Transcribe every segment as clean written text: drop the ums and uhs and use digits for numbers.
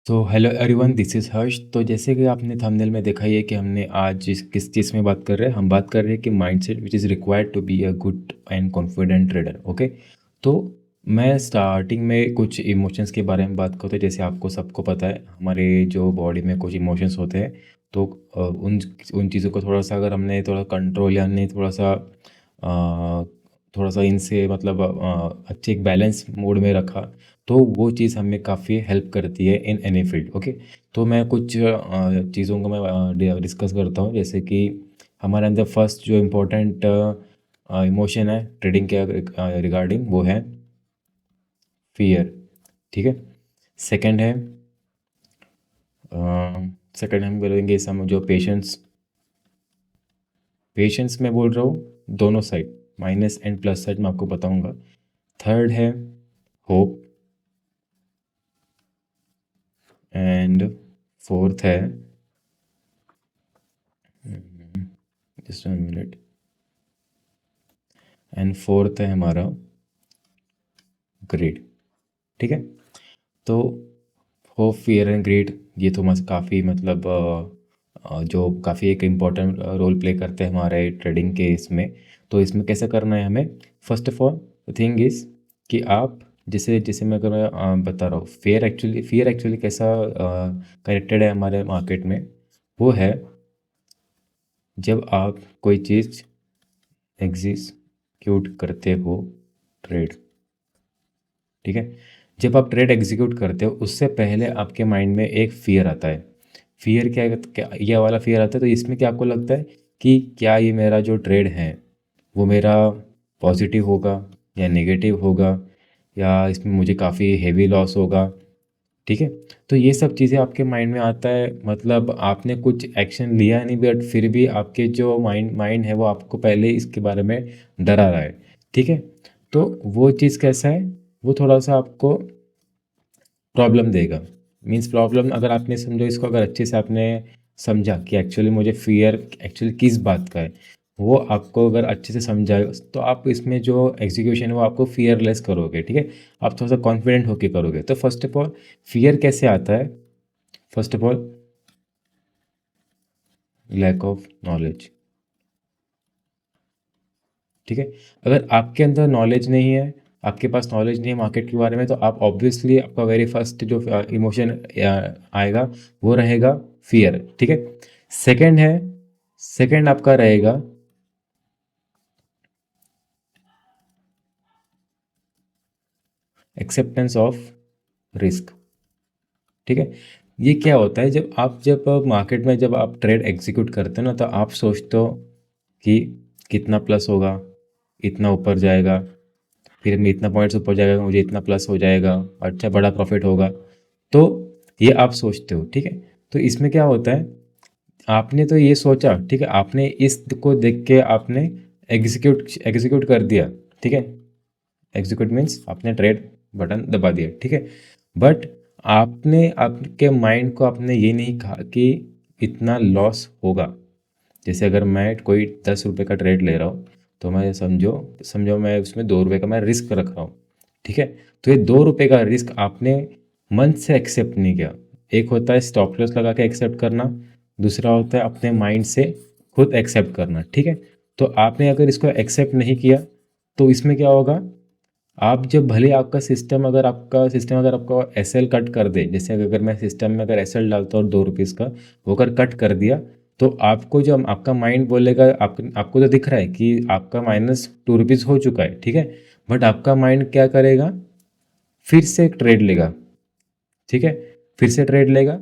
तो hello everyone, this is हर्ष। तो जैसे कि आपने थंबनेल में देखा ही है कि हमने आज किस चीज़ में बात कर रहे हैं। हम बात कर रहे हैं कि mindset which is required to be a good and confident trader. Okay, तो मैं स्टार्टिंग में कुछ इमोशंस के बारे में बात करता हूँ। जैसे आपको सबको पता है, हमारे जो बॉडी में कुछ इमोशंस होते हैं। तो उन उन चीज़ों को थोड़ा सा अगर हमने थोड़ा कंट्रोल या हमने थोड़ा सा इनसे मतलब अच्छे एक बैलेंस मोड में रखा, तो वो चीज़ हमें काफ़ी हेल्प करती है इन एनी फील्ड। ओके, तो मैं कुछ चीज़ों को मैं डिस्कस करता हूँ। जैसे कि हमारे अंदर फर्स्ट जो इम्पोर्टेंट इमोशन है ट्रेडिंग के रिगार्डिंग, वो है फियर। ठीक है। सेकंड है, सेकंड हम बोलेंगे सम जो पेशेंस। पेशेंस मैं बोल रहा हूँ दोनों side, minus and plus side मैं आपको बताऊंगा। थर्ड है होप। एंड फोर्थ है, जस्ट 1 मिनट, एंड फोर्थ है हमारा ग्रेड। ठीक है। तो होप, फियर एंड ग्रेड, ये तो मस्त काफ़ी मतलब जो काफ़ी एक इम्पॉर्टेंट रोल प्ले करते हैं हमारे ट्रेडिंग के इसमें। तो इसमें कैसे करना है हमें? First of all the thing is कि आप जैसे जैसे मैं अगर मैं बता रहा हूँ, फियर एक्चुअली कैसा कनेक्टेड है हमारे मार्केट में। वो है जब आप कोई चीज़ एग्जीक्यूट करते हो, ट्रेड। ठीक है। जब आप ट्रेड एग्जीक्यूट करते हो, उससे पहले आपके माइंड में एक फ़ियर आता है। फ़ियर क्या ये वाला फ़ियर आता है। तो इसमें क्या आपको लगता है कि क्या ये मेरा जो ट्रेड है वो मेरा पॉजिटिव होगा या नेगेटिव होगा, या इसमें मुझे काफ़ी हेवी लॉस होगा। ठीक है। तो ये सब चीज़ें आपके माइंड में आता है, मतलब आपने कुछ एक्शन लिया नहीं, बट फिर भी आपके जो माइंड है वो आपको पहले इसके बारे में डरा रहा है। ठीक है। तो वो चीज़ कैसा है, वो थोड़ा सा आपको प्रॉब्लम देगा। मीन्स प्रॉब्लम, अगर आपने समझो इसको, अगर अच्छे से आपने समझा कि एक्चुअली मुझे फियर एक्चुअली किस बात का है, वो आपको अगर अच्छे से समझाएगा, तो आप इसमें जो एग्जीक्यूशन है वो आपको फियरलेस करोगे। ठीक है। आप थोड़ा सा कॉन्फिडेंट होके करोगे। तो फर्स्ट ऑफ ऑल फियर कैसे आता है? First of all lack of knowledge. ठीक है। अगर आपके अंदर नॉलेज नहीं है, आपके पास नॉलेज नहीं है मार्केट के बारे में, तो आप ऑब्वियसली आपका वेरी फर्स्ट जो इमोशन आएगा वो रहेगा फियर। ठीक है। सेकंड है, सेकंड आपका रहेगा एक्सेप्टेंस ऑफ रिस्क। ठीक है। ये क्या होता है, जब मार्केट में जब आप ट्रेड एग्जीक्यूट करते हो ना, तो आप सोचते हो कि कितना प्लस होगा, इतना ऊपर जाएगा, फिर मैं इतना पॉइंट्स ऊपर जाएगा, मुझे इतना प्लस हो जाएगा, अच्छा बड़ा प्रॉफिट होगा। तो ये आप सोचते हो। ठीक है। तो इसमें क्या होता है, आपने तो ये सोचा, ठीक है, आपने इसको देख के आपने एग्जीक्यूट एग्जीक्यूट कर दिया। ठीक है। एग्जीक्यूट मीन्स आपने ट्रेड बटन दबा दिया। ठीक है। बट आपने आपके माइंड को आपने ये नहीं कहा कि इतना लॉस होगा। जैसे अगर मैं कोई 10 रुपये का ट्रेड ले रहा हूँ, तो मैं समझो समझो मैं उसमें 2 रुपये का मैं रिस्क रख रहा हूँ। ठीक है। तो ये 2 रुपये का रिस्क आपने मन से एक्सेप्ट नहीं किया। एक होता है स्टॉप लॉस लगा के एक्सेप्ट करना, दूसरा होता है अपने माइंड से खुद एक्सेप्ट करना। ठीक है। तो आपने अगर इसको एक्सेप्ट नहीं किया, तो इसमें क्या होगा, आप जब भले आपका एस एल कट कर दे, जैसे अगर मैं सिस्टम में अगर एस एल डालता हूँ 2 रुपीज़ का, वो अगर कट कर दिया, तो आपको जो आपका माइंड बोलेगा, आपको तो दिख रहा है कि आपका -2 रुपीज़ हो चुका है। ठीक है। बट आपका माइंड क्या करेगा, फिर से एक ट्रेड लेगा। ठीक है। फिर से ट्रेड लेगा,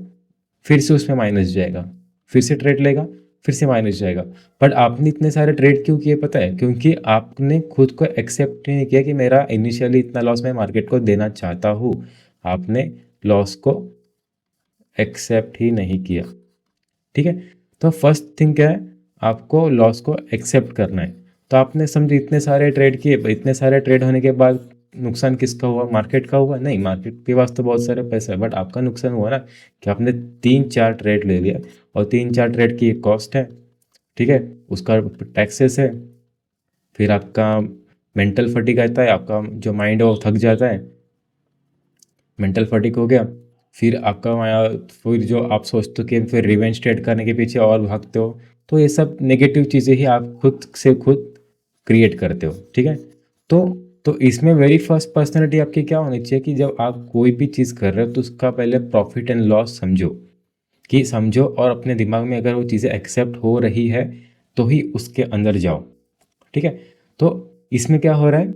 फिर से उसमें माइनस जाएगा, फिर से ट्रेड लेगा, फिर से माइनस जाएगा। बट आपने इतने सारे ट्रेड क्यों किए पता है? क्योंकि आपने खुद को एक्सेप्ट नहीं किया कि मेरा इनिशियली इतना लॉस मैं मार्केट को देना चाहता हूँ। आपने लॉस को एक्सेप्ट ही नहीं किया। ठीक है। तो फर्स्ट थिंग क्या है, आपको लॉस को एक्सेप्ट करना है। तो आपने समझे इतने सारे ट्रेड किए, इतने सारे ट्रेड होने के बाद नुकसान किसका हुआ? मार्केट का हुआ? नहीं, मार्केट के पास तो बहुत सारे पैसे है, बट आपका नुकसान हुआ ना कि आपने 3-4 ट्रेड ले लिया, और 3-4 ट्रेड की एक कॉस्ट है। ठीक है। उसका टैक्सेस है, फिर आपका मेंटल फटीग आता है, आपका जो माइंड है वो थक जाता है, मेंटल फटीग हो गया। फिर आपका फिर जो आप सोचते हो कि फिर रिवेंज ट्रेड करने के पीछे और भागते हो, तो ये सब नेगेटिव चीज़ें ही आप खुद से खुद क्रिएट करते हो, ठीक है। तो इसमें वेरी फर्स्ट पर्सनैलिटी आपकी क्या होनी चाहिए कि जब आप कोई भी चीज़ कर रहे हो तो उसका पहले प्रॉफिट एंड लॉस समझो, कि समझो और अपने दिमाग में अगर वो चीज़ें एक्सेप्ट हो रही है तो ही उसके अंदर जाओ, ठीक है। तो इसमें क्या हो रहा है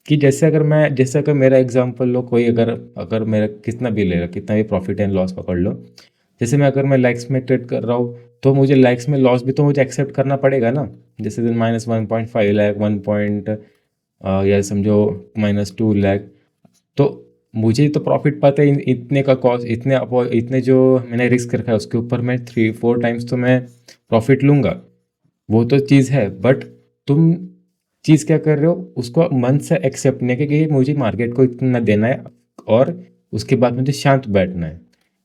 कि जैसे अगर मेरा एग्जांपल लो, कोई अगर अगर मेरा कितना भी ले लो, कितना भी प्रॉफिट एंड लॉस पकड़ लो, जैसे मैं लाइक्स में ट्रेड कर रहा हूँ तो मुझे लाइक्स में लॉस भी तो मुझे एक्सेप्ट करना पड़ेगा ना। जैसे -1.5 लाख 1 पॉइंट या समझो -2 लाख, तो मुझे तो प्रॉफिट पता है इतने का कॉस्ट, इतने जो मैंने रिस्क रखा है उसके ऊपर मैं 3-4 टाइम्स तो मैं प्रॉफिट लूँगा, वो तो चीज़ है। बट तुम चीज़ क्या कर रहे हो, उसको मन से एक्सेप्ट नहीं कि मुझे मार्केट को इतना देना है और उसके बाद मुझे शांत बैठना है।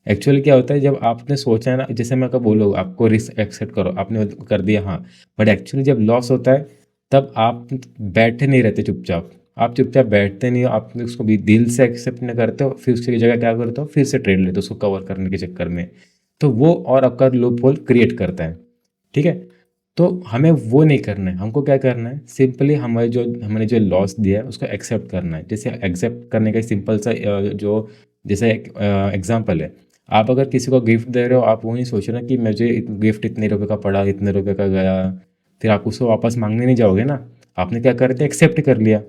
एक्चुअली क्या होता है, जब आपने सोचा है ना, जैसे मैं कब बोलूँ आपको रिस्क एक्सेप्ट करो, आपने कर दिया हाँ, बट एक्चुअली जब लॉस होता है तब आप बैठे नहीं रहते चुपचाप, आप चुपचाप बैठते नहीं हो, आप उसको भी दिल से एक्सेप्ट नहीं करते हो, फिर उसकी जगह क्या करते हो, फिर से ट्रेड लेते हो उसको कवर करने के चक्कर में, तो वो और आपका लूप होल क्रिएट करता है, ठीक है। तो हमें वो नहीं करना है, हमको क्या करना है, सिंपली हमने जो लॉस दिया है उसको एक्सेप्ट करना है। जैसे एक्सेप्ट करने का सिंपल सा जो जैसे एक एग्जांपल है, आप अगर किसी को गिफ्ट दे रहे हो, आप वो नहीं सोच रहे ना कि मुझे गिफ्ट इतने रुपए का पड़ा, इतने रुपए का गया, फिर आप उसको वापस मांगने नहीं जाओगे ना, आपने क्या कर दिया, एक्सेप्ट कर लिया,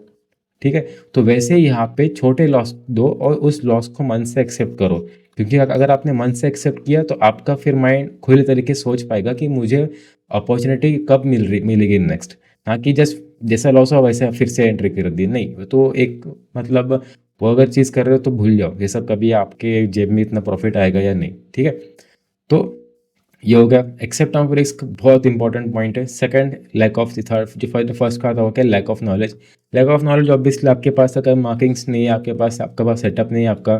ठीक है। तो वैसे ही यहाँ पे छोटे लॉस दो और उस लॉस को मन से एक्सेप्ट करो, क्योंकि अगर आपने मन से एक्सेप्ट किया तो आपका फिर माइंड खुले तरीके से सोच पाएगा कि मुझे अपॉर्चुनिटी कब मिलेगी नेक्स्ट, ना कि जस्ट जैसा लॉस हुआ वैसे फिर से एंट्री कर दी, नहीं वो तो एक मतलब, वो अगर चीज़ कर रहे हो तो भूल जाओ ये सब, कभी आपके जेब में इतना प्रॉफिट आएगा या नहीं, ठीक है। तो ये हो गया एक्सेप्ट ऑफ रिस्क, बहुत इंपॉर्टेंट पॉइंट है। Second, lack of the third, जो फर्स्ट का था वो क्या, lack of knowledge. Lack of knowledge obviously आपके पास अगर मार्किंग्स नहीं है, आपके पास सेटअप नहीं है आपका,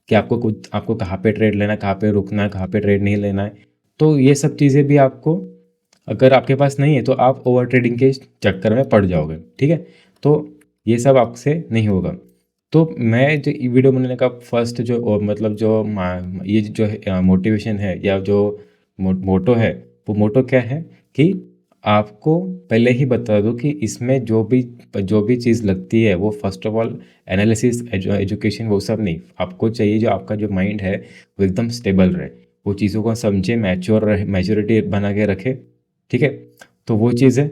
कि आपको कहाँ पे ट्रेड लेना है, कहाँ पे रुकना है, कहाँ पे ट्रेड नहीं लेना है, तो ये सब चीज़ें भी आपको अगर आपके पास नहीं है तो आप ओवर ट्रेडिंग के चक्कर में पड़ जाओगे, ठीक है। तो ये सब आपसे नहीं होगा। तो मैं जो वीडियो बनाने का फर्स्ट जो मतलब जो ये जो मोटिवेशन है या जो मोटो है, वो मोटो क्या है कि आपको पहले ही बता दूं कि इसमें जो भी चीज़ लगती है वो first of all analysis, education, वो सब नहीं, आपको चाहिए जो आपका जो माइंड है वो एकदम स्टेबल रहे, वो चीज़ों को समझे, मैच्योर रहे, मैच्योरिटी बना के रखे, ठीक है। तो वो चीज़ है।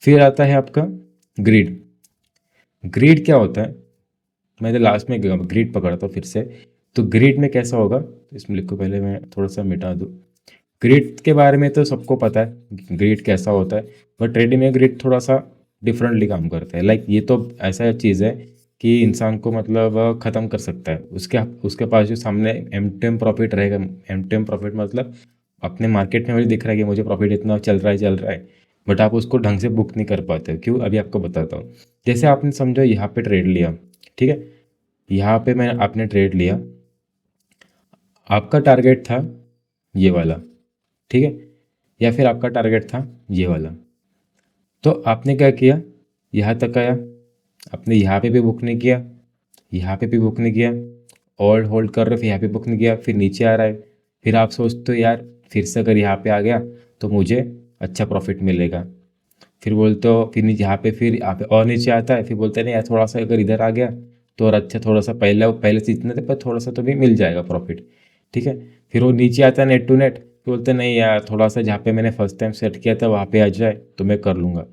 फिर आता है आपका ग्रीड। ग्रीड क्या होता है, मैं तो लास्ट में ग्रीड पकड़ता हूँ फिर से। तो ग्रीड में कैसा होगा, तो इसमें लिखो, पहले मैं थोड़ा सा मिटा दूँ। ग्रिड के बारे में तो सबको पता है ग्रिड कैसा होता है, बट ट्रेडिंग में ग्रिड थोड़ा सा डिफरेंटली काम करता है। लाइक ये तो ऐसा चीज़ है कि इंसान को मतलब ख़त्म कर सकता है, उसके उसके पास जो सामने एम प्रॉफिट रहेगा, एम प्रॉफिट मतलब अपने मार्केट में मुझे दिख रहा है कि मुझे प्रॉफिट इतना चल रहा है, बट आप उसको ढंग से बुक नहीं कर पाते। क्यों, अभी आपको बताता हूँ। जैसे आपने समझो यहाँ पे ट्रेड लिया, ठीक है, यहाँ पे आपने ट्रेड लिया, आपका टारगेट था ये वाला, ठीक है, या फिर आपका टारगेट था ये वाला। तो आपने क्या किया, यहाँ तक आया, आपने यहाँ पे भी बुक नहीं किया, यहाँ पे भी बुक नहीं किया, और होल्ड कर रहे हो, फिर यहाँ पे बुक नहीं किया, फिर नीचे आ रहा है, फिर आप सोचते हो यार फिर से अगर यहाँ पे आ गया तो मुझे अच्छा प्रॉफिट मिलेगा, फिर बोलते हो, फिर नीचे यहाँ पे और नीचे आता है, फिर बोलते हैं नहीं यार थोड़ा सा अगर इधर आ गया तो और अच्छा, थोड़ा सा पहले से इतना थे पर थोड़ा सा तो भी मिल जाएगा प्रॉफिट, ठीक है। फिर वो नीचे आता है नेट टू नेट, फिर बोलते हैं नहीं यार थोड़ा सा जहाँ पे मैंने फर्स्ट टाइम सेट किया था वहाँ पे आ जाए तो मैं कर लूँगा।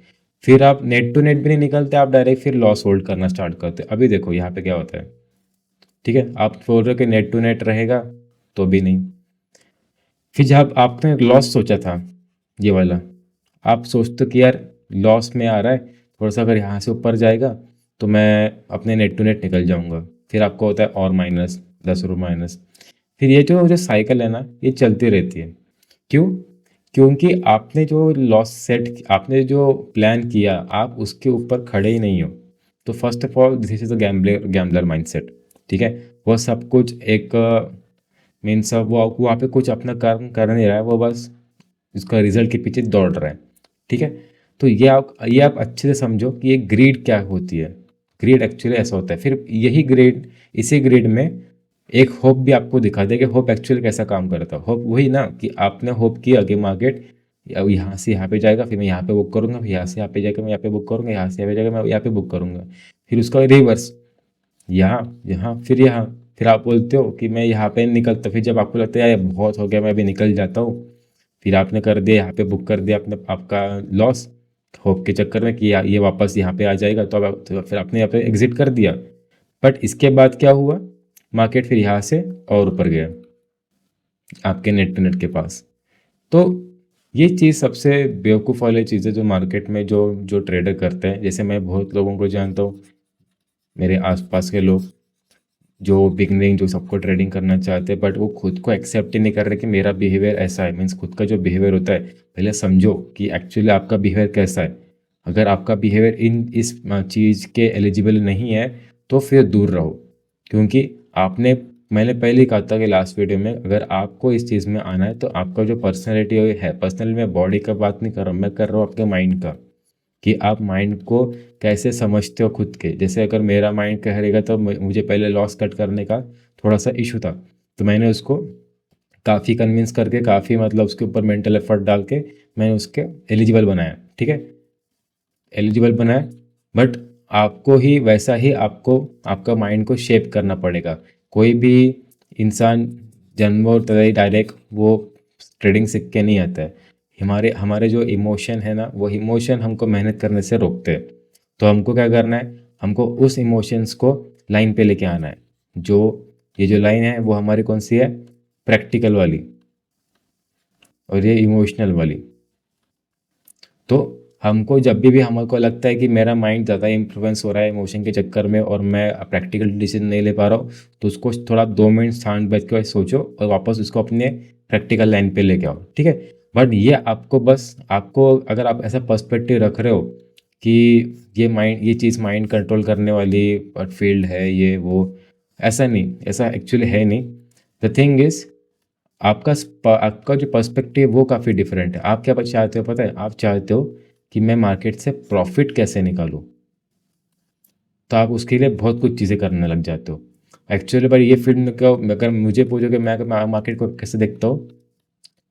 फिर आप नेट टू नेट भी नहीं निकलते, आप डायरेक्ट फिर लॉस होल्ड करना स्टार्ट करते। अभी देखो यहाँ पे क्या होता है, ठीक है, आप बोल रहे हो कि नेट टू नेट रहेगा तो भी नहीं। फिर जब आपने लॉस सोचा था ये वाला, आप सोचते हो कि यार लॉस में आ रहा है, थोड़ा सा अगर यहाँ से ऊपर जाएगा तो मैं अपने नेट टू नेट निकल जाऊँगा, फिर आपको होता है और -10 रुपये माइनस। फिर ये जो जो साइकिल है ना, ये चलती रहती है। क्यों, क्योंकि आपने जो प्लान किया आप उसके ऊपर खड़े ही नहीं हो। तो first of all this is a gambler mindset, ठीक है। वो सब कुछ एक मीन्स वो वहाँ पे कुछ अपना काम कर नहीं रहा है, वो बस इसका रिजल्ट के पीछे दौड़ रहा है, ठीक है। तो ये आप अच्छे से समझो कि ये ग्रीड क्या होती है। ग्रीड एक्चुअली ऐसा होता है। फिर इसी ग्रीड में एक होप भी आपको दिखा दे कि होप एक्चुअली कैसा काम करता है। होप वही ना कि आपने होप किया कि मार्केट यहाँ से यहाँ पे जाएगा, फिर मैं यहाँ पे बुक करूँगा, फिर यहाँ से यहाँ पे जाएगा, मैं यहाँ पे बुक करूँगा, यहाँ से यहाँ पे जाएगा, मैं यहाँ पे बुक करूँगा, फिर उसका रिवर्स यहाँ यहाँ फिर यहाँ। फिर आप बोलते हो कि मैं यहाँ पे निकलता, फिर जब आपको लगता है यार बहुत हो गया मैं अभी निकल जाता हूँ, फिर आपने कर दिया यहाँ पे बुक कर दिया, आपने आपका लॉस होप के चक्कर में कि ये वापस यहाँ पे आ जाएगा, तो अब तो फिर आपने यहाँ पे एग्जिट कर दिया। बट इसके बाद क्या हुआ, मार्केट फिर यहाँ से और ऊपर गया आपके नेट टू नेट के पास। तो ये चीज़ सबसे बेवकूफ़ वाली चीज़ है जो मार्केट में जो जो ट्रेडर करते हैं। जैसे मैं बहुत लोगों को जानता हूँ, मेरे आसपास के लोग जो बिगनिंग जो सबको ट्रेडिंग करना चाहते हैं, बट वो खुद को एक्सेप्ट ही नहीं कर रहे कि मेरा बिहेवियर ऐसा है। मीन्स खुद का जो बिहेवियर होता है पहले समझो कि एक्चुअली आपका बिहेवियर कैसा है। अगर आपका बिहेवियर इस चीज़ के एलिजिबल नहीं है तो फिर दूर रहो, क्योंकि मैंने पहले ही कहा था कि लास्ट वीडियो में, अगर आपको इस चीज़ में आना है तो आपका जो पर्सनैलिटी है, पर्सनली मैं बॉडी का बात नहीं कर रहा हूँ, मैं कर रहा हूँ आपके माइंड का, कि आप माइंड को कैसे समझते हो खुद के। जैसे अगर मेरा माइंड कह रहेगा तो मुझे पहले लॉस कट करने का थोड़ा सा इशू था, तो मैंने उसको काफ़ी कन्विंस करके, काफ़ी मतलब उसके ऊपर मेंटल एफर्ट डाल के मैंने उसके एलिजिबल बनाया, ठीक है, एलिजिबल बनाया। बट आपको ही वैसा ही आपको आपका माइंड को शेप करना पड़ेगा। कोई भी इंसान जन्म और डायरेक्ट वो ट्रेडिंग सीख के नहीं आता है। हमारे हमारे जो इमोशन है ना, वो इमोशन हमको मेहनत करने से रोकते हैं। तो हमको क्या करना है, हमको उस इमोशंस को लाइन पे लेके आना है। जो ये जो लाइन है वो हमारी कौन सी है, प्रैक्टिकल वाली, और ये इमोशनल वाली। तो हमको जब भी हमको लगता है कि मेरा माइंड ज़्यादा इन्फ्लुएंस हो रहा है इमोशन के चक्कर में और मैं प्रैक्टिकल डिसीजन नहीं ले पा रहा हूँ, तो उसको थोड़ा 2 मिनट शांत बैठ के सोचो और वापस उसको अपने प्रैक्टिकल लाइन पे लेके आओ, ठीक है। बट ये आपको अगर आप ऐसा पर्सपेक्टिव रख रहे हो कि ये चीज़ माइंड कंट्रोल करने वाली फील्ड है ये वो, ऐसा नहीं, ऐसा एक्चुअली है नहीं। द थिंग इज़ आपका जो पर्सपेक्टिव वो काफ़ी डिफरेंट है। आप क्या चाहते हो पता है, आप चाहते हो कि मैं मार्केट से प्रॉफिट कैसे निकालूं, तो आप उसके लिए बहुत कुछ चीज़ें करने लग जाते हो। एक्चुअली भाई ये फील्ड में क्या, अगर मुझे पूछोगे मैं मार्केट को कैसे देखता हूँ,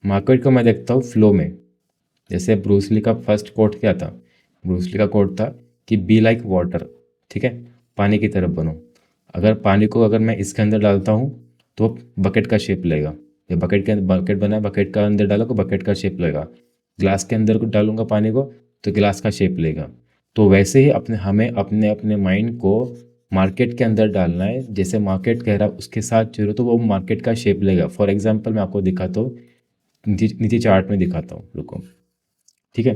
मार्केट को मैं देखता हूँ फ्लो में। जैसे ब्रूस ली का फर्स्ट कोट क्या था, ब्रूस ली का कोट था कि बी लाइक वाटर, ठीक है, पानी की तरफ बनो। अगर पानी को अगर मैं इसके अंदर डालता हूँ तो बकेट का शेप लेगा, ये बकेट बना है, बकेट का अंदर डालो तो बकेट का शेप लेगा। ग्लास के अंदर को डालूंगा पानी को तो गिलास का शेप लेगा। तो वैसे ही हमें अपने अपने माइंड को मार्केट के अंदर डालना है। जैसे मार्केट कह रहा है उसके साथ चलो तो वो मार्केट का शेप लेगा। फॉर एग्जांपल मैं आपको दिखाता हूँ, नीचे चार्ट में दिखाता हूँ, रुको, ठीक है।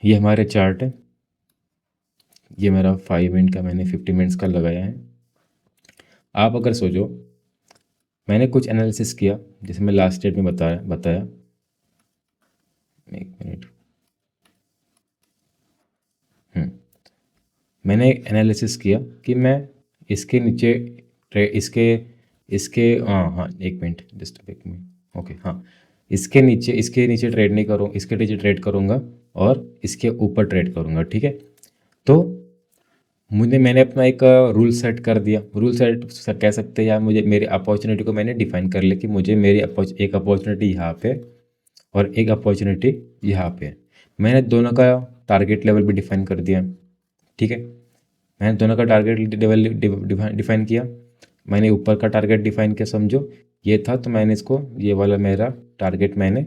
ये हमारे चार्ट है, ये मेरा 5 मिनट का, मैंने 50 मिनट्स का लगाया है। आप अगर सोचो, मैंने कुछ एनालिसिस किया जैसे मैं लास्ट डेट में बताया, एक मिनट, मैंने एनालिसिस किया कि मैं इसके नीचे इसके इसके हाँ हाँ एक मिनट, जस्ट एक मिनट, ओके हाँ, इसके नीचे ट्रेड नहीं करूँ, इसके नीचे ट्रेड करूँगा और इसके ऊपर ट्रेड करूँगा, ठीक है। तो मैंने अपना एक रूल सेट कर दिया, रूल सेट कह सकते हैं, या मुझे मेरी अपॉर्चुनिटी को मैंने डिफाइन कर लिया कि मुझे मेरी एक अपॉर्चुनिटी यहाँ पे और एक अपॉर्चुनिटी यहाँ पे। मैंने दोनों का टारगेट लेवल भी डिफाइन कर दिया, ठीक है। मैंने दोनों का टारगेट लेवल डिफाइन किया। मैंने ऊपर का टारगेट डिफाइन किया, समझो ये था, तो मैंने इसको ये वाला मेरा टारगेट मैंने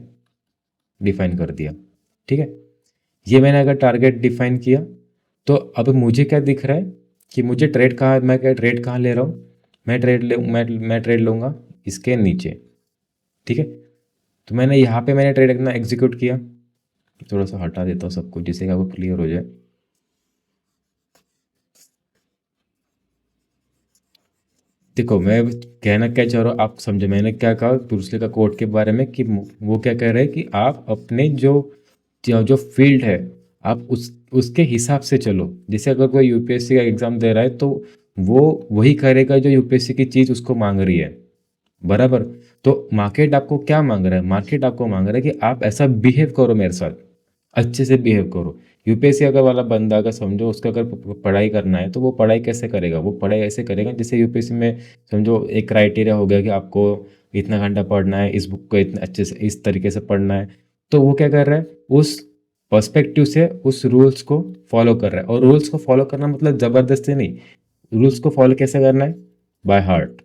डिफाइन कर दिया, ठीक है। ये मैंने अगर टारगेट डिफाइन किया तो अब मुझे क्या दिख रहा है कि मुझे मैं क्या ट्रेड कहाँ ले रहा हूँ, मैं ट्रेड लूँगा इसके नीचे, ठीक है। तो मैंने ट्रेड अपना एग्जीक्यूट किया। थोड़ा सा हटा देता हूँ सब कुछ जिससे कि आपको क्लियर हो जाए। देखो मैं कहना क्या चाह रहा हूँ आप समझे, मैंने क्या कहा ब्रूस ली का कोट के बारे में कि वो क्या कह रहे हैं कि आप अपने जो फील्ड है आप उसके हिसाब से चलो। जैसे अगर कोई यूपीएससी का एग्ज़ाम दे रहा है तो वो वही करेगा जो यूपीएससी की चीज़ उसको मांग रही है, बराबर। तो मार्केट आपको क्या मांग रहा है, मार्केट आपको मांग रहा है कि आप ऐसा बिहेव करो मेरे साथ, अच्छे से बिहेव करो। यूपीएससी अगर वाला बंदा अगर समझो उसका अगर पढ़ाई करना है तो वो पढ़ाई कैसे करेगा, वो पढ़ाई ऐसे करेगा जैसे यूपीएससी में समझो एक क्राइटेरिया हो गया कि आपको इतना घंटा पढ़ना है, इस बुक को इतने अच्छे से इस तरीके से पढ़ना है। तो वो क्या कर रहा है, उस पर्सपेक्टिव से उस रूल्स को फॉलो कर रहा है। और रूल्स को फॉलो करना मतलब ज़बरदस्ती नहीं, रूल्स को फॉलो कैसे करना है, बाय हार्ट।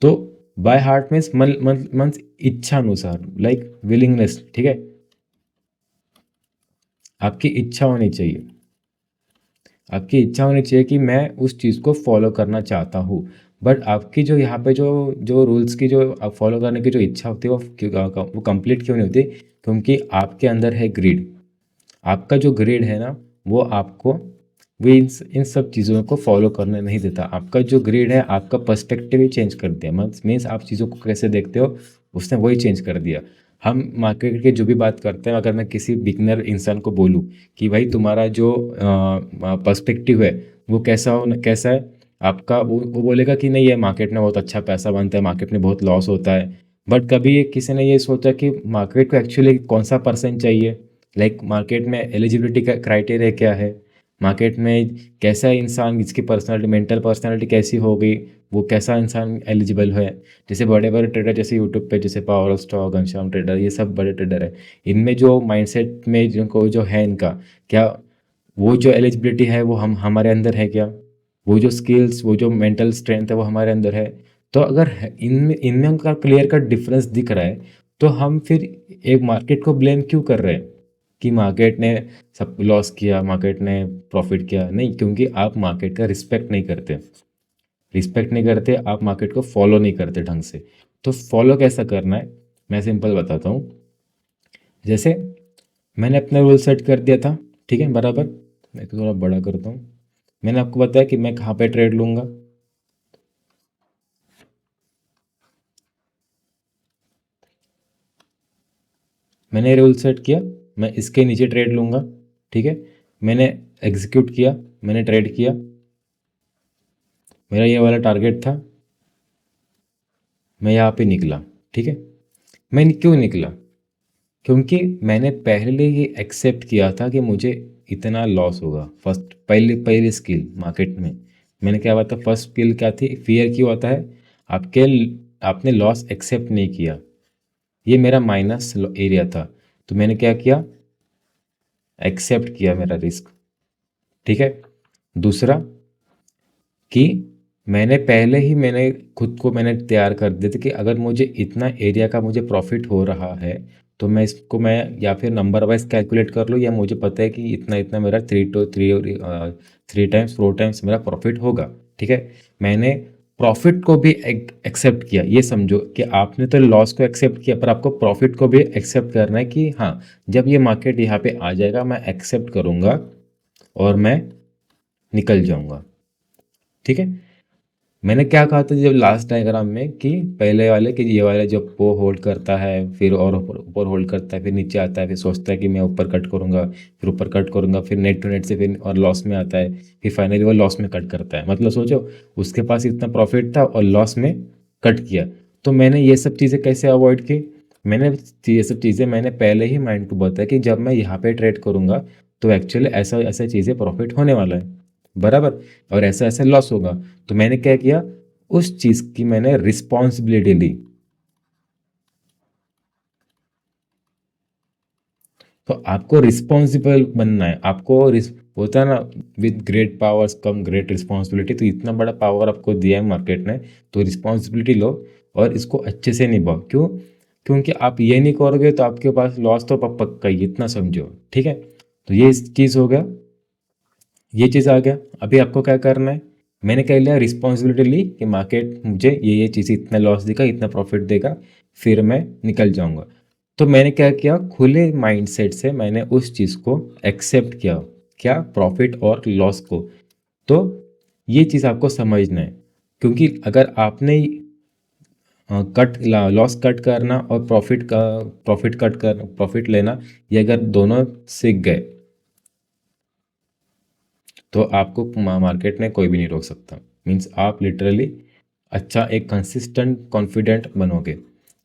तो बाय हार्ट मीन्स मन इच्छा अनुसार, लाइक विलिंगनेस, ठीक है, आपकी इच्छा होनी चाहिए। आपकी इच्छा होनी चाहिए कि मैं उस चीज़ को फॉलो करना चाहता हूँ। बट आपकी जो यहाँ पे जो जो रूल्स की जो आप फॉलो करने की जो इच्छा होती है वो कंप्लीट क्यों नहीं होती, क्योंकि आपके अंदर है ग्रीड। आपका जो ग्रेड है ना, वो आपको वो इन सब चीज़ों को फॉलो करने नहीं देता। आपका जो ग्रेड है आपका पर्सपेक्टिव ही चेंज कर दिया, मीन्स आप चीज़ों को कैसे देखते हो उसने वही चेंज कर दिया। हम मार्केट की जो भी बात करते हैं, अगर मैं किसी बिगनर इंसान को बोलूँ कि भाई तुम्हारा जो पर्सपेक्टिव है वो कैसा है आपका, वो बोलेगा कि नहीं, ये मार्केट में बहुत अच्छा पैसा बनता है, मार्केट में बहुत लॉस होता है। बट कभी किसी ने ये सोचा कि मार्केट को एक्चुअली कौन सा पर्सन चाहिए, लाइक मार्केट में एलिजिबिलिटी का क्राइटेरिया क्या है, मार्केट में कैसा इंसान, जिसकी पर्सनालिटी मेंटल पर्सनालिटी कैसी हो गई, वो कैसा इंसान एलिजिबल है। जैसे बड़े बड़े ट्रेडर जैसे यूट्यूब पे जैसे पावर स्टॉक, घनश्याम ट्रेडर, ये सब बड़े ट्रेडर है। इनमें जो माइंडसेट में जिनको जो है इनका क्या, वो जो एलिजिबिलिटी है वो हम हमारे अंदर है क्या, वो जो स्किल्स, वो जो मेंटल स्ट्रेंथ है वो हमारे अंदर है। तो अगर इनमें इनमें उनका क्लियर कट डिफरेंस दिख रहा है, तो हम फिर एक मार्केट को ब्लेम क्यों कर रहे हैं कि मार्केट ने सब लॉस किया, मार्केट ने प्रॉफिट किया? नहीं, क्योंकि आप मार्केट का रिस्पेक्ट नहीं करते। रिस्पेक्ट नहीं करते, आप मार्केट को फॉलो नहीं करते ढंग से। तो फॉलो कैसा करना है, मैं सिंपल बताता हूँ। जैसे मैंने अपना रूल सेट कर दिया था, ठीक है, बराबर। मैं इसको थोड़ा बड़ा करता हूँ। मैंने आपको बताया कि मैं कहाँ पे ट्रेड लूँगा। मैंने रूल सेट किया, मैं इसके नीचे ट्रेड लूँगा, ठीक है। मैंने एग्जीक्यूट किया, मैंने ट्रेड किया, मेरा ये वाला टारगेट था, मैं यहाँ पे निकला, ठीक है। मैं क्यों निकला? क्योंकि मैंने पहले ही एक्सेप्ट किया था कि मुझे इतना लॉस होगा। फर्स्ट पहली पहली स्किल मार्केट में मैंने क्या बताया, फर्स्ट स्किल क्या थी, फियर क्यों आता है, आपके आपने लॉस एक्सेप्ट नहीं किया। ये मेरा माइनस एरिया था, तो मैंने क्या किया, एक्सेप्ट किया मेरा रिस्क, ठीक है। दूसरा कि मैंने खुद को मैंने तैयार कर दिया था कि अगर मुझे इतना एरिया का मुझे प्रॉफिट हो रहा है, तो मैं इसको मैं या फिर नंबर वाइज कैलकुलेट कर लूँ, या मुझे पता है कि इतना इतना मेरा थ्री टाइम्स 4 टाइम्स मेरा प्रॉफिट होगा, ठीक है। मैंने प्रॉफिट को भी एक्सेप्ट किया। ये समझो कि आपने तो लॉस को एक्सेप्ट किया, पर आपको प्रॉफिट को भी एक्सेप्ट करना है कि हाँ, जब ये मार्केट यहाँ पे आ जाएगा मैं एक्सेप्ट करूँगा और मैं निकल जाऊँगा, ठीक है। मैंने क्या कहा था जब लास्ट डायग्राम में कि पहले वाले कि ये वाला जब वो होल्ड करता है, फिर और ऊपर ऊपर होल्ड करता है, फिर नीचे आता है, फिर सोचता है कि मैं ऊपर कट करूंगा, फिर ऊपर कट करूंगा, फिर नेट टू नेट से फिर और लॉस में आता है, फिर फाइनली वो लॉस में कट करता है। मतलब सोचो, उसके पास इतना प्रॉफिट था और लॉस में कट किया। तो मैंने ये सब चीज़ें कैसे अवॉइड की, मैंने ये सब चीज़ें मैंने पहले ही माइंड को बताया कि जब मैं यहाँ पे ट्रेड करूँगा तो एक्चुअली ऐसा ऐसा चीज़ें प्रॉफिट होने वाला है, बराबर, और ऐसा ऐसा लॉस होगा। तो मैंने क्या किया, उस चीज की मैंने रिस्पॉन्सिबिलिटी ली। तो आपको रिस्पॉन्सिबल बनना है, आपको होता है ना, with great powers come great responsibility. तो इतना बड़ा पावर आपको दिया है मार्केट ने, तो रिस्पॉन्सिबिलिटी लो और इसको अच्छे से निभाओ। क्यों? क्योंकि आप ये नहीं करोगे तो आपके पास लॉस तो पक्का ही, इतना समझो, ठीक है। तो ये चीज़ हो गया, ये चीज़ आ गया। अभी आपको क्या करना है, मैंने कह लिया रिस्पॉन्सिबिलिटी ली कि मार्केट मुझे ये चीज़ इतना लॉस देगा, इतना प्रॉफिट देगा, फिर मैं निकल जाऊंगा। तो मैंने क्या किया, खुले माइंडसेट से मैंने उस चीज़ को एक्सेप्ट किया, क्या, प्रॉफिट और लॉस को। तो ये चीज़ आपको समझना है, क्योंकि अगर आपने कट लॉस कट करना और प्रॉफिट लेना, ये अगर दोनों सीख गए तो आपको मार्केट में कोई भी नहीं रोक सकता। मीन्स आप लिटरली अच्छा एक कंसिस्टेंट कॉन्फिडेंट बनोगे।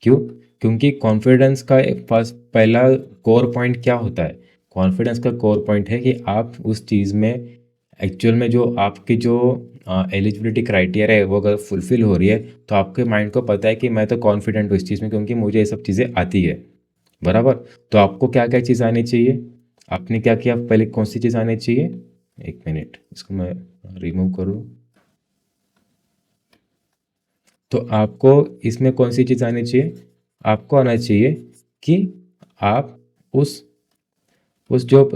क्यों? क्योंकि कॉन्फिडेंस का एक फर्स्ट पहला कोर पॉइंट क्या होता है, कॉन्फिडेंस का कोर पॉइंट है कि आप उस चीज़ में एक्चुअल में जो आपकी जो एलिजिबिलिटी क्राइटेरिया है वो अगर फुलफ़िल हो रही है, तो आपके माइंड को पता है कि मैं तो कॉन्फिडेंट हूँ इस चीज़ में क्योंकि मुझे ये सब चीज़ें आती है, बराबर। तो आपको क्या-क्या चीज़ आनी चाहिए? आपने क्या किया, पहले कौन-सी चीज़ आनी चाहिए? 1 मिनट, इसको मैं रिमूव करूँ। तो आपको इसमें कौन-सी चीज़ आनी चाहिए? आपको आना चाहिए कि आप उस जो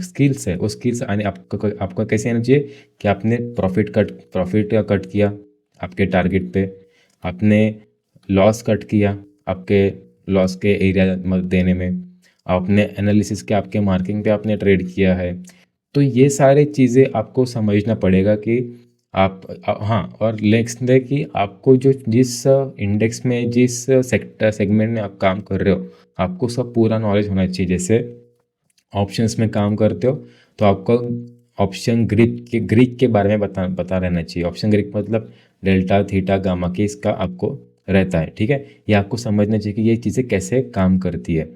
स्किल्स है, उस स्किल्स आने आपको कैसे आना चाहिए कि आपने प्रॉफिट कट किया आपके टारगेट पे, आपने लॉस कट किया आपके लॉस के एरिया देने में, आपने एनालिसिस के आपके मार्किंग पे आपने ट्रेड किया है। तो ये सारी चीज़ें आपको समझना पड़ेगा कि आप हाँ, और नेक्स्ट है कि आपको जो जिस इंडेक्स में जिस सेगमेंट में आप काम कर रहे हो, आपको सब पूरा नॉलेज होना चाहिए। जैसे ऑप्शंस में काम करते हो तो आपको ऑप्शन ग्रीक के बारे में पता रहना चाहिए। ऑप्शन ग्रीक मतलब डेल्टा थीटा गामा के इसका आपको रहता है, ठीक है। ये आपको समझना चाहिए कि ये चीज़ें कैसे काम करती है,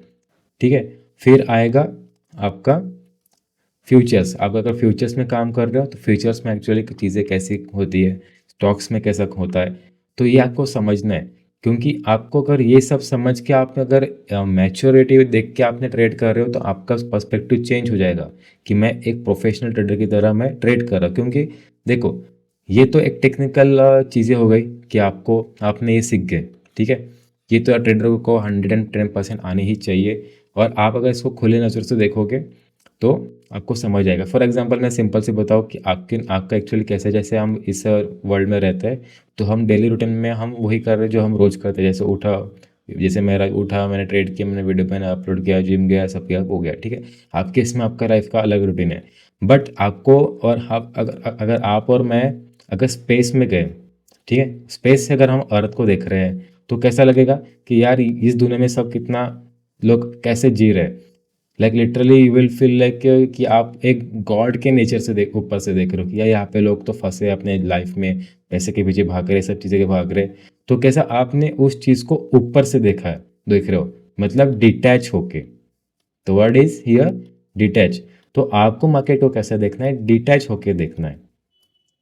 ठीक है। फिर आएगा आपका फ्यूचर्स। आप अगर फ्यूचर्स में काम कर रहे हो तो फ्यूचर्स में एक्चुअली चीज़ें कैसी होती है, स्टॉक्स में कैसा होता है, तो ये आपको समझना है। क्योंकि आपको अगर ये सब समझ के आप अगर मैच्योरिटी देख के आपने ट्रेड कर रहे हो तो आपका पर्सपेक्टिव चेंज हो जाएगा कि मैं एक प्रोफेशनल ट्रेडर की तरह मैं ट्रेड कर रहा हूँ। क्योंकि देखो, ये तो एक टेक्निकल चीज़ें हो गई कि आपने ये सीख गए, ठीक है। ये तो ट्रेडर को 110% आनी ही चाहिए। और आप अगर इसको खुले नज़र से देखोगे तो आपको समझ आएगा। फॉर एग्जांपल मैं सिंपल से बताऊँ कि आपका एक्चुअली कैसे, जैसे हम इस वर्ल्ड में रहते हैं तो हम डेली रूटीन में हम वही कर रहे हैं जो हम रोज़ करते हैं। जैसे मेरा उठा, मैंने ट्रेड किया, मैंने वीडियो मैंने अपलोड किया, जिम गया, सब किया, हो गया, ठीक है। आपके इसमें आपका लाइफ का अलग रूटीन है। बट आपको और आप अगर आप और मैं अगर स्पेस में गए, ठीक है, स्पेस से अगर हम अर्थ को देख रहे हैं तो कैसा लगेगा कि यार इस दुनिया में सब कितना लोग कैसे जी रहे हैं। Like literally you will feel like कि आप एक गॉड के नेचर से ऊपर से देख रहे हो कि यार यहाँ पे लोग तो फंसे अपने लाइफ में, पैसे के पीछे भाग रहे, सब चीज़ें के भाग रहे। तो कैसा आपने उस चीज़ को ऊपर से देख रहे हो, मतलब डिटैच होके। तो वर्ड इज हियर डिटैच। तो आपको मार्केट को कैसे देखना है, डिटैच होके देखना है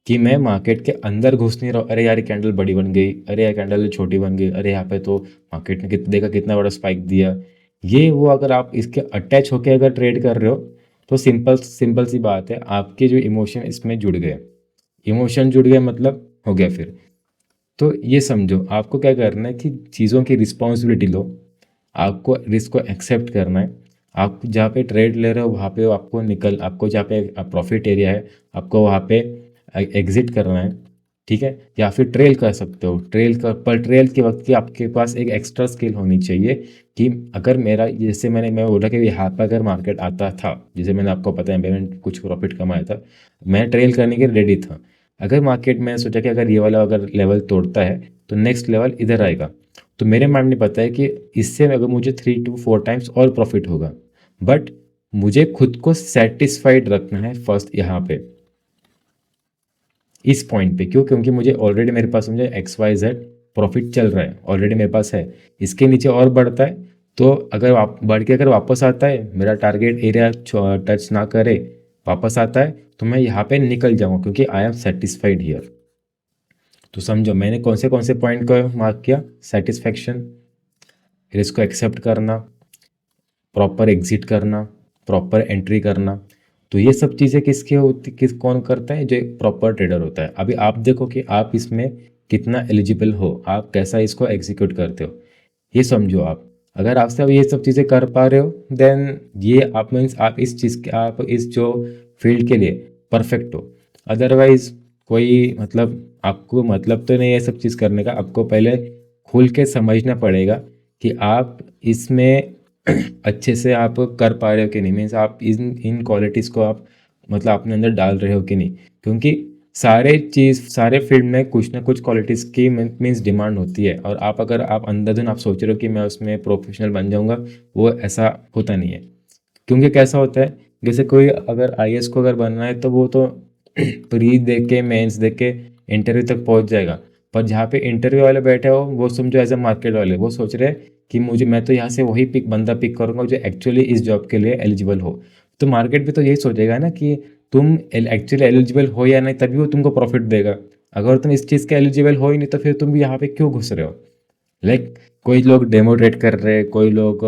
कि मैं मार्केट के अंदर घुस नहीं रहा हूँ। अरे यार कैंडल बड़ी बन गई, अरे यार कैंडल छोटी बन गई, अरे यहाँ पे तो मार्केट ने देखा कितना बड़ा स्पाइक दिया। ये वो अगर आप इसके अटैच होके अगर ट्रेड कर रहे हो तो सिंपल सिंपल सी बात है, आपके जो इमोशन इसमें जुड़ गए। इमोशन जुड़ गए मतलब हो गया फिर। तो ये समझो आपको क्या करना है कि चीज़ों की रिस्पॉन्सिबिलिटी लो, आपको रिस्क को एक्सेप्ट करना है। आप जहाँ पे ट्रेड ले रहे हो वहाँ पे आपको जहाँ पे प्रॉफिट एरिया है आपको वहाँ पे एग्जिट करना है, ठीक है। या फिर ट्रेल कर सकते हो, पर ट्रेल के वक्त की आपके पास एक एक्स्ट्रा स्किल होनी चाहिए कि अगर मेरा, जैसे मैं बोला कि यहाँ पर अगर मार्केट आता था, जैसे मैंने आपको पता है मैंने कुछ प्रॉफिट कमाया था, मैं ट्रेल करने के रेडी था। अगर मार्केट में सोचा कि अगर ये वाला अगर लेवल तोड़ता है तो नेक्स्ट लेवल इधर आएगा, तो मेरे माइंड में पता है कि इससे अगर मुझे 3 to 4 टाइम्स और प्रॉफिट होगा। बट मुझे खुद को सेटिस्फाइड रखना है फर्स्ट यहाँ पे, इस पॉइंट पे। क्यों? क्योंकि मुझे ऑलरेडी मेरे पास मुझे XYZ प्रॉफिट चल रहा है, ऑलरेडी मेरे पास है। इसके नीचे और बढ़ता है तो अगर आप बढ़ के अगर वापस आता है, मेरा टारगेट एरिया टच ना करे, वापस आता है तो मैं यहाँ पे निकल जाऊँगा क्योंकि आई एम सेटिस्फाइड हियर। तो समझो मैंने कौन से पॉइंट को मार्क किया, सेटिस्फैक्शन, फिर इसको एक्सेप्ट करना, प्रॉपर एग्जिट करना, प्रॉपर एंट्री करना। तो ये सब चीज़ें कौन करता है, जो एक प्रॉपर ट्रेडर होता है। अभी आप देखो कि आप इसमें कितना एलिजिबल हो, आप कैसा इसको एग्जीक्यूट करते हो, ये समझो। आप अगर आपसे अब ये सब चीज़ें कर पा रहे हो देन ये आप मीन्स आप इस चीज़ के, आप इस जो फील्ड के लिए परफेक्ट हो। अदरवाइज कोई मतलब आपको मतलब तो नहीं है सब चीज़ करने का। आपको पहले खुल के समझना पड़ेगा कि आप इसमें अच्छे से आप कर पा रहे हो कि नहीं, मीन्स आप इन क्वालिटीज़ को आप मतलब अपने अंदर डाल रहे हो कि नहीं। क्योंकि सारे फील्ड में कुछ ना कुछ क्वालिटीज़ की मीन्स डिमांड होती है। और आप अगर आप अंधाधुन आप सोच रहे हो कि मैं उसमें प्रोफेशनल बन जाऊंगा, वो ऐसा होता नहीं है। क्योंकि कैसा होता है, जैसे कोई अगर IAS को अगर बनना है तो वो तो प्री दे के मेंस दे के इंटरव्यू तक पहुंच जाएगा, पर जहाँ पे इंटरव्यू वाले बैठे हो वो समझो एज ए मार्केट वाले, वो सोच रहे हैं कि मुझे, मैं तो यहाँ से वही बंदा पिक करूँगा जो एक्चुअली इस जॉब के लिए एलिजिबल हो। तो मार्केट भी तो यही सोचेगा ना कि तुम एक्चुअली एलिजिबल हो या नहीं, तभी वो तुमको प्रॉफिट देगा। अगर तुम इस चीज़ के एलिजिबल हो ही नहीं तो फिर तुम भी यहाँ पे क्यों घुस रहे हो। लाइक कोई लोग डेमो ट्रेड कर रहे हैं, कोई लोग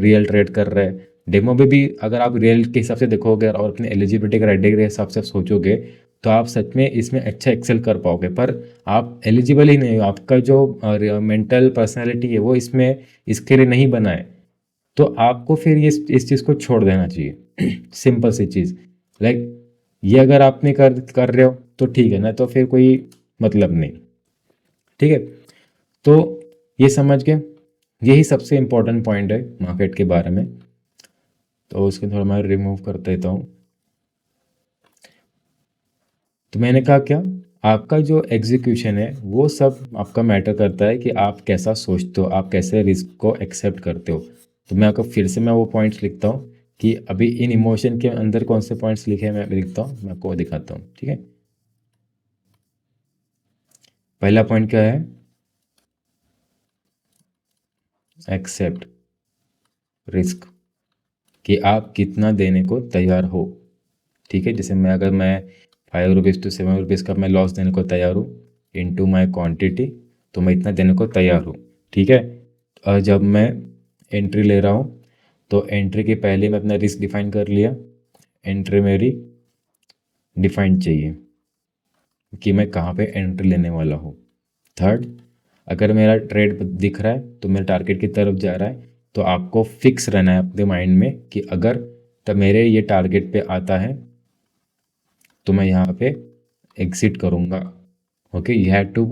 रियल ट्रेड कर रहे हैं। डेमो में भी अगर आप रियल के हिसाब से देखोगे और अपने एलिजिबिलिटी क्राइटेरिया के हिसाब से सोचोगे तो आप सच में इसमें अच्छा एक्सेल कर पाओगे, पर आप एलिजिबल ही नहीं हो, आपका जो मेंटल पर्सनैलिटी है वो इसमें इसके लिए नहीं बना है। तो आपको फिर ये इस चीज़ को छोड़ देना चाहिए। सिंपल सी चीज़। लाइक ये अगर आपने कर रहे हो तो ठीक है ना, तो फिर कोई मतलब नहीं। ठीक है, तो ये समझ गए, यही सबसे इम्पोर्टेंट पॉइंट है मार्केट के बारे में। तो उसको थोड़ा मैं रिमूव कर देता हूँ। तो मैंने कहा क्या, आपका जो एग्जीक्यूशन है वो सब आपका मैटर करता है कि आप कैसा सोचते हो, आप कैसे रिस्क को एक्सेप्ट करते हो। तो मैं आपको फिर से मैं वो पॉइंट्स लिखता हूँ कि अभी इन इमोशन के अंदर कौन से पॉइंट्स लिखे हैं मैं लिखता हूँ, मैं आपको दिखाता हूँ। ठीक है, पहला पॉइंट क्या है, एक्सेप्ट रिस्क, कि आप कितना देने को तैयार हो। ठीक है, जैसे मैं 5 रुपीज़ to 7 रुपीज़ का मैं लॉस देने को तैयार हूँ इनटू माय क्वांटिटी, तो मैं इतना देने को तैयार हूँ। ठीक है, और जब मैं एंट्री ले रहा हूँ तो एंट्री के पहले मैं अपना रिस्क डिफाइन कर लिया। एंट्री मेरी डिफाइंड चाहिए कि मैं कहाँ पे एंट्री लेने वाला हूँ। थर्ड, अगर मेरा ट्रेड दिख रहा है तो मेरा टारगेट की तरफ जा रहा है, तो आपको फिक्स रहना है अपने माइंड में कि अगर तब मेरे ये टारगेट पे आता है तो मैं यहाँ पे एग्जिट करूँगा। Okay, you have to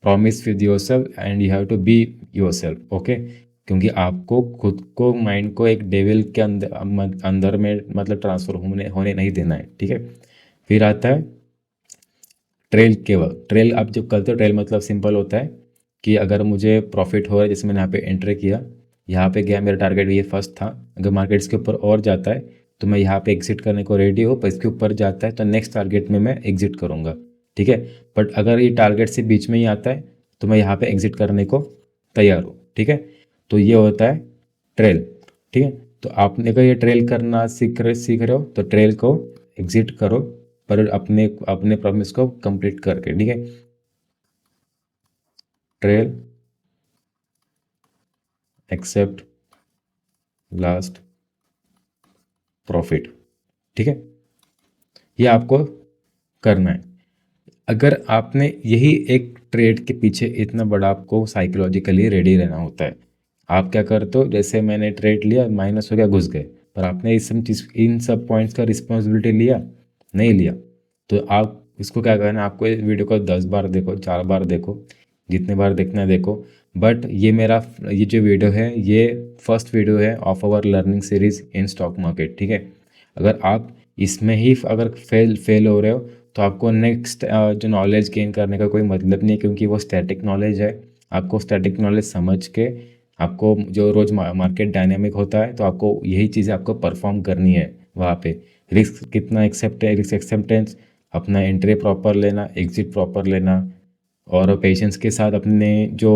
promise with yourself and you have to be yourself. Okay, क्योंकि आपको खुद को, माइंड को एक डेविल के अंदर में मतलब ट्रांसफर होने नहीं देना है। ठीक है, फिर आता है ट्रेल। केवल ट्रेल आप जब करते हो, ट्रेल मतलब सिंपल होता है कि अगर मुझे प्रॉफिट हो रहा है, जैसे मैंने यहाँ पे एंट्री किया, यहाँ पे गया, मेरा टारगेट ये फर्स्ट था, अगर मार्केट इसके ऊपर और जाता है तो मैं यहाँ पे एग्जिट करने को रेडी हूँ, पर इसके ऊपर जाता है तो नेक्स्ट टारगेट में मैं एग्जिट करूँगा। ठीक है, बट अगर ये टारगेट से बीच में ही आता है तो मैं यहाँ पे एग्जिट करने को तैयार हूँ। ठीक है, तो ये होता है ट्रेल। ठीक है, तो आपने अगर ये ट्रेल करना सीख रहे हो तो ट्रेल को एग्जिट करो, पर अपने अपने प्रॉमिस को कंप्लीट करके। ठीक है, ट्रेल, एक्सेप्ट, लास्ट, प्रॉफिट। ठीक है, ये आपको करना है। अगर आपने यही एक ट्रेड के पीछे इतना बड़ा आपको साइकोलॉजिकली रेडी रहना होता है। आप क्या करते हो, जैसे मैंने ट्रेड लिया, माइनस हो गया, घुस गए, पर आपने इन सब पॉइंट्स का रिस्पॉन्सिबिलिटी लिया नहीं लिया। तो आप इसको क्या करना है, आपको इस वीडियो को 10 बार देखो, 4 बार देखो, जितने बार देखना है देखो। बट ये जो वीडियो है ये फर्स्ट वीडियो है of our learning series in stock market. ठीक है, अगर आप इसमें ही अगर फेल हो रहे हो तो आपको नेक्स्ट जो नॉलेज गेन करने का कोई मतलब नहीं है, क्योंकि वो स्टैटिक नॉलेज है। आपको स्टैटिक नॉलेज समझ के आपको जो रोज़ मार्केट डायनेमिक होता है तो आपको यही चीज़ें आपको परफॉर्म करनी है वहाँ पे। रिस्क कितना एक्सेप्ट है, रिस्क एक्सेप्टेंस, अपना एंट्री प्रॉपर लेना, एग्जिट प्रॉपर लेना, और पेशेंस के साथ अपने जो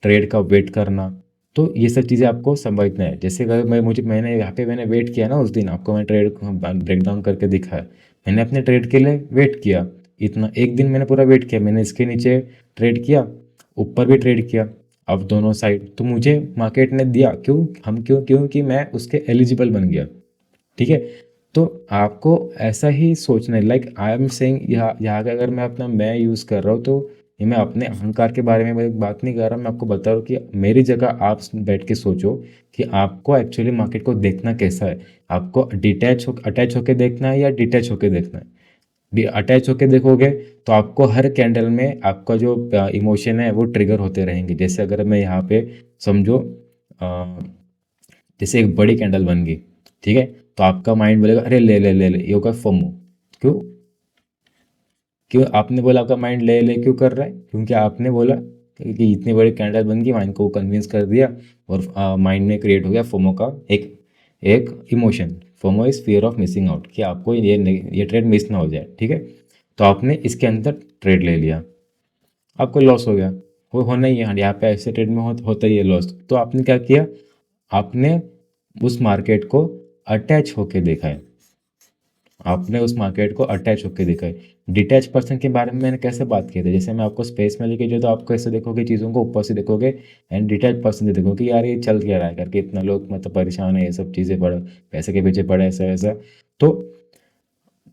ट्रेड का वेट करना। तो ये सब चीज़ें आपको समझना है। जैसे अगर मैंने यहाँ पे मैंने वेट किया ना, उस दिन आपको मैं ट्रेड ब्रेक डाउन करके दिखाया, मैंने अपने ट्रेड के लिए वेट किया। इतना एक दिन मैंने पूरा वेट किया, मैंने इसके नीचे ट्रेड किया, ऊपर भी ट्रेड किया, अब दोनों साइड, तो मुझे मार्केट ने दिया। क्योंकि मैं उसके एलिजिबल बन गया। ठीक है, तो आपको ऐसा ही सोचना है। लाइक आई एम सेइंग, यहाँ का अगर मैं अपना मैं यूज़ कर रहा हूँ तो ये मैं अपने अहंकार के बारे में बात नहीं कर रहा, मैं आपको बता रहा हूँ कि मेरी जगह आप बैठ के सोचो कि आपको एक्चुअली मार्केट को देखना कैसा है। आपको अटैच होकर देखना है या डिटैच होकर देखना है। अटैच होके देखोगे तो आपको हर कैंडल में आपका जो इमोशन है वो ट्रिगर होते रहेंगे। जैसे अगर मैं यहाँ पे समझो जैसे एक बड़ी कैंडल बन गई, ठीक है, तो आपका माइंड बोलेगा अरे ले ले ले ले, ये होगा फोमो। क्यों क्यों आपने बोला, आपका माइंड ले ले क्यों कर रहा है, क्योंकि आपने बोला कि इतनी बड़ी कैंडल बन गई, माइंड को कन्विंस कर दिया, और माइंड में क्रिएट हो गया फोमो का एक एक emotion. FOMO is fear of missing out, कि आपको ये ट्रेड मिस ना हो जाए। ठीक है, तो आपने इसके अंदर ट्रेड ले लिया। आपको लॉस हो गया, वो होना ही है, यहाँ पे ऐसे ट्रेड में होता ही है लॉस। तो आपने क्या किया, आपने उस मार्केट को अटैच होके देखा है, आपने उस मार्केट को अटैच होकर देखा है। डिटैच पर्सन के बारे में मैंने कैसे बात की थी, जैसे मैं आपको स्पेस में लेके जो, तो आपको ऐसे देखोगे चीज़ों को ऊपर से देखोगे, एंड डिटैच पर्सन से देखोगे कि यार ये चल क्या रहा है करके, इतना लोग मतलब परेशान है, ये सब चीज़ें पड़े, पैसे के पीछे पड़े, ऐसा ऐसा। तो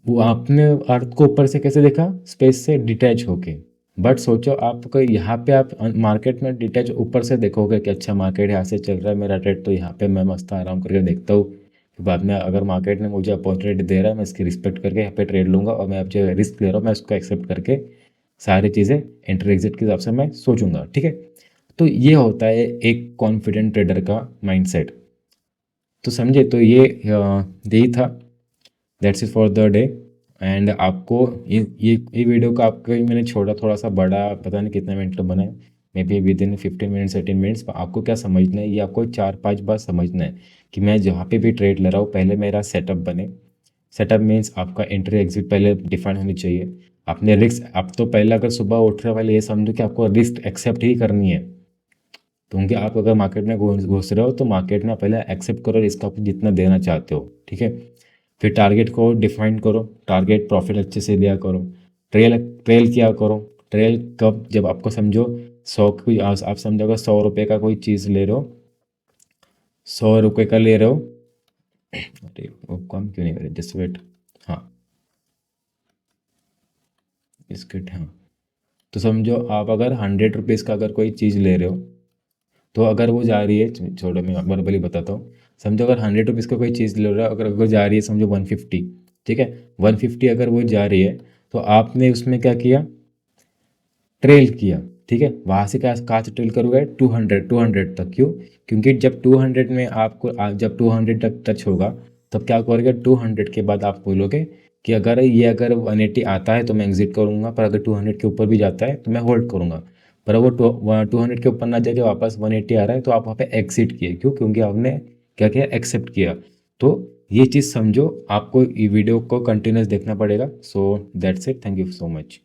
वो आपने अर्थ को ऊपर से कैसे देखा, स्पेस से डिटैच होके। बट सोचो आपको यहाँ पे आप मार्केट में डिटैच ऊपर से देखोगे कि अच्छा मार्केट यहाँ से चल रहा है, मेरा ट्रेड तो यहाँ पे मैं मस्त आराम करके देखता हूँ, फिर बाद में अगर मार्केट ने मुझे अपॉर्चुनिटी दे रहा है, मैं इसकी रिस्पेक्ट करके यहाँ पे ट्रेड लूँगा, और मैं अब जो रिस्क ले रहा हूँ मैं उसको एक्सेप्ट करके सारी चीज़ें एंट्री एग्जिट के हिसाब से मैं सोचूंगा, ठीक है। तो ये होता है एक कॉन्फिडेंट ट्रेडर का माइंडसेट। तो समझे, तो यही था, that's it for the day. And आपको ये वीडियो का आपको मैंने छोटा थोड़ा सा बड़ा, पता नहीं कितने मिनट का बना है, may be with in 15 minutes 18 minutes. पर आपको क्या समझना है, ये आपको 4-5 बार समझना है कि मैं जहाँ पे भी ट्रेड ले रहा हूँ पहले मेरा सेटअप बने। सेटअप मीन्स आपका एंट्री एग्जिट पहले डिफाइन होनी चाहिए। आपने रिस्क, आप तो पहले अगर सुबह उठ रहे पहले ये समझो कि आपको रिस्क एक्सेप्ट ही करनी है, क्योंकि आप अगर मार्केट में घुस रहे हो तो मार्केट में पहले एक्सेप्ट करो रिस्क आप जितना देना चाहते हो, ठीक है। फिर टारगेट को डिफाइन करो, टारगेट प्रॉफिट अच्छे से दिया करो, ट्रेल ट्रेल किया करो। ट्रेल कब, जब आपको समझो 100 कोई आप समझोगे 100 रुपये का कोई चीज़ ले रहे हो, 100 रुपये का ले रहे हो, अरे वो कम क्यों नहीं करे, जस्ट वेट, हाँ बिस्किट, हाँ। तो समझो आप अगर 100 रुपीज़ का अगर कोई चीज़ ले रहे हो, तो अगर वो जा रही है, छोड़ो मैं वर्बली बताता हूँ। समझो अगर 100 रुपीज़ का कोई चीज़ ले रहा है, अगर वो जा रही है समझो 150, ठीक है, 150 अगर वो जा रही है, तो आपने उसमें क्या किया, ट्रेल किया, ठीक है। वहाँ से क्या, कहाँ से ट्रेल करोगे, 200 तक, क्यों, क्योंकि जब 200 में आपको जब 200 तक टच होगा, तब क्या करोगे, 200 के बाद आप बोलोगे कि अगर 180 आता है तो मैं एग्जिट करूँगा, पर अगर 200 के ऊपर भी जाता है तो मैं होल्ड करूँगा। पर वो 200 के ऊपर ना जाके वापस 180 आ रहा है तो आप वहाँ पे एग्जिट किए, क्यों, क्योंकि आपने क्या किया, एक्सेप्ट किया। तो ये चीज़ समझो, आपको ये वीडियो को कंटिन्यूस देखना पड़ेगा। So that's it, thank you so much.